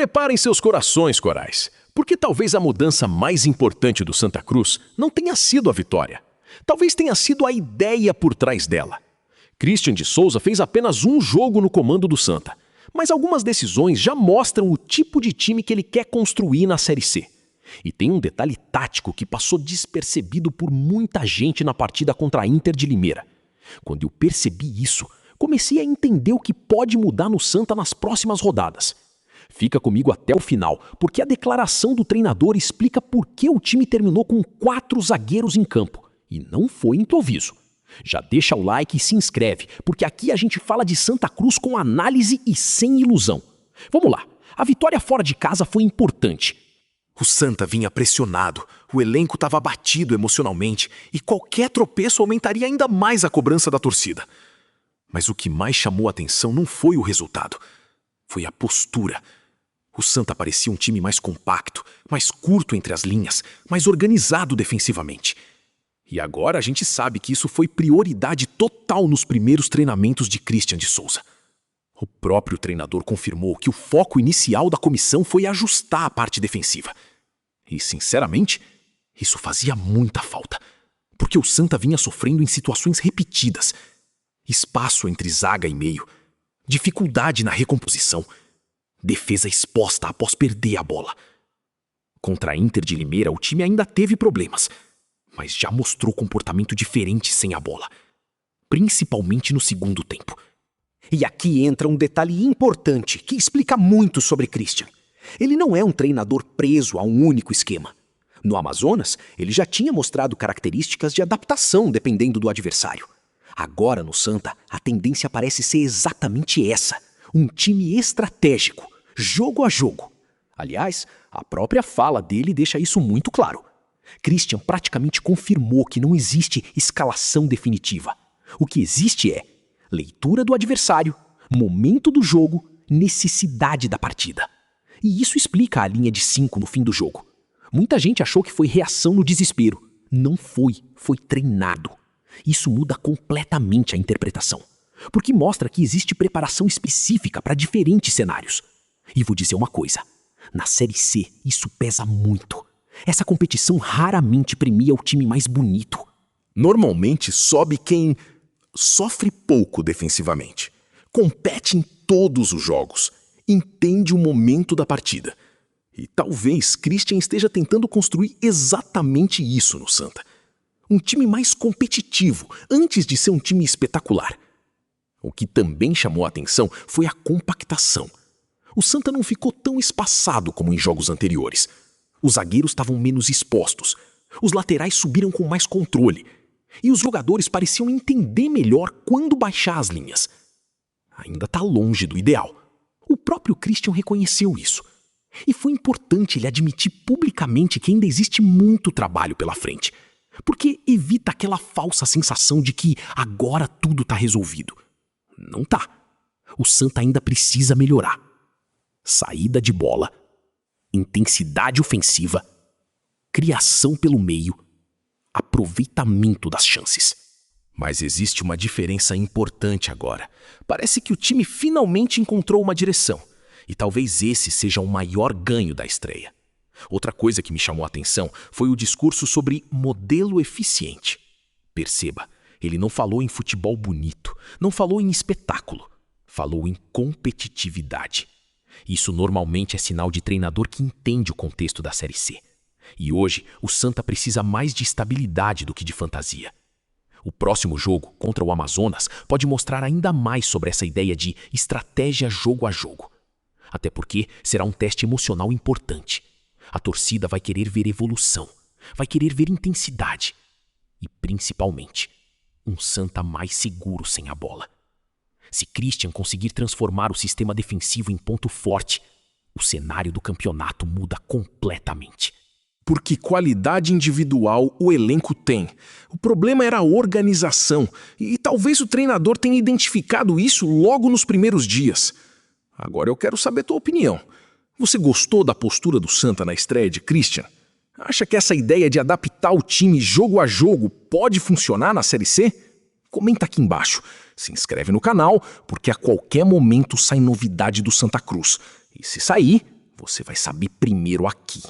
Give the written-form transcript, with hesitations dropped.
Preparem seus corações, corais, porque talvez a mudança mais importante do Santa Cruz não tenha sido a vitória. Talvez tenha sido a ideia por trás dela. Christian de Souza fez apenas um jogo no comando do Santa, mas algumas decisões já mostram o tipo de time que ele quer construir na Série C. E tem um detalhe tático que passou despercebido por muita gente na partida contra a Inter de Limeira. Quando eu percebi isso, comecei a entender o que pode mudar no Santa nas próximas rodadas. Fica comigo até o final, porque a declaração do treinador explica por que o time terminou com 4 zagueiros em campo. E não foi improviso. Já deixa o like e se inscreve, porque aqui a gente fala de Santa Cruz com análise e sem ilusão. Vamos lá, a vitória fora de casa foi importante. O Santa vinha pressionado, o elenco estava abatido emocionalmente e qualquer tropeço aumentaria ainda mais a cobrança da torcida. Mas o que mais chamou a atenção não foi o resultado, foi a postura. O Santa parecia um time mais compacto, mais curto entre as linhas, mais organizado defensivamente. E agora a gente sabe que isso foi prioridade total nos primeiros treinamentos de Christian de Souza. O próprio treinador confirmou que o foco inicial da comissão foi ajustar a parte defensiva. E, sinceramente, isso fazia muita falta, porque o Santa vinha sofrendo em situações repetidas. Espaço entre zaga e meio, dificuldade na recomposição, defesa exposta após perder a bola. Contra a Inter de Limeira, o time ainda teve problemas, mas já mostrou comportamento diferente sem a bola, principalmente no segundo tempo. E aqui entra um detalhe importante que explica muito sobre Christian. Ele não é um treinador preso a um único esquema. No Amazonas, ele já tinha mostrado características de adaptação dependendo do adversário. Agora no Santa, a tendência parece ser exatamente essa: um time estratégico, jogo a jogo. Aliás, a própria fala dele deixa isso muito claro. Christian praticamente confirmou que não existe escalação definitiva. O que existe é leitura do adversário, momento do jogo, necessidade da partida. E isso explica a linha de 5 no fim do jogo. Muita gente achou que foi reação no desespero. Não foi, foi treinado. Isso muda completamente a interpretação, porque mostra que existe preparação específica para diferentes cenários. E vou dizer uma coisa, na Série C isso pesa muito. Essa competição raramente premia o time mais bonito. Normalmente sobe quem sofre pouco defensivamente, compete em todos os jogos, entende o momento da partida. E talvez Christian esteja tentando construir exatamente isso no Santa. Um time mais competitivo, antes de ser um time espetacular. O que também chamou a atenção foi a compactação. O Santa não ficou tão espaçado como em jogos anteriores. Os zagueiros estavam menos expostos. Os laterais subiram com mais controle. E os jogadores pareciam entender melhor quando baixar as linhas. Ainda está longe do ideal. O próprio Christian reconheceu isso. E foi importante ele admitir publicamente que ainda existe muito trabalho pela frente. Porque evita aquela falsa sensação de que agora tudo está resolvido. Não tá. O Santa ainda precisa melhorar. Saída de bola, intensidade ofensiva, criação pelo meio, aproveitamento das chances. Mas existe uma diferença importante agora. Parece que o time finalmente encontrou uma direção. E talvez esse seja o maior ganho da estreia. Outra coisa que me chamou a atenção foi o discurso sobre modelo eficiente. Perceba, ele não falou em futebol bonito, não falou em espetáculo, falou em competitividade. Isso normalmente é sinal de treinador que entende o contexto da Série C. E hoje, o Santa precisa mais de estabilidade do que de fantasia. O próximo jogo, contra o Amazonas, pode mostrar ainda mais sobre essa ideia de estratégia jogo a jogo. Até porque será um teste emocional importante. A torcida vai querer ver evolução, vai querer ver intensidade. E, principalmente, um Santa mais seguro sem a bola. Se Christian conseguir transformar o sistema defensivo em ponto forte, o cenário do campeonato muda completamente. Porque qualidade individual o elenco tem. O problema era a organização, e talvez o treinador tenha identificado isso logo nos primeiros dias. Agora eu quero saber tua opinião. Você gostou da postura do Santa na estreia de Christian? Acha que essa ideia de adaptar o time jogo a jogo pode funcionar na Série C? Comenta aqui embaixo. Se inscreve no canal, porque a qualquer momento sai novidade do Santa Cruz. E se sair, Você vai saber primeiro aqui.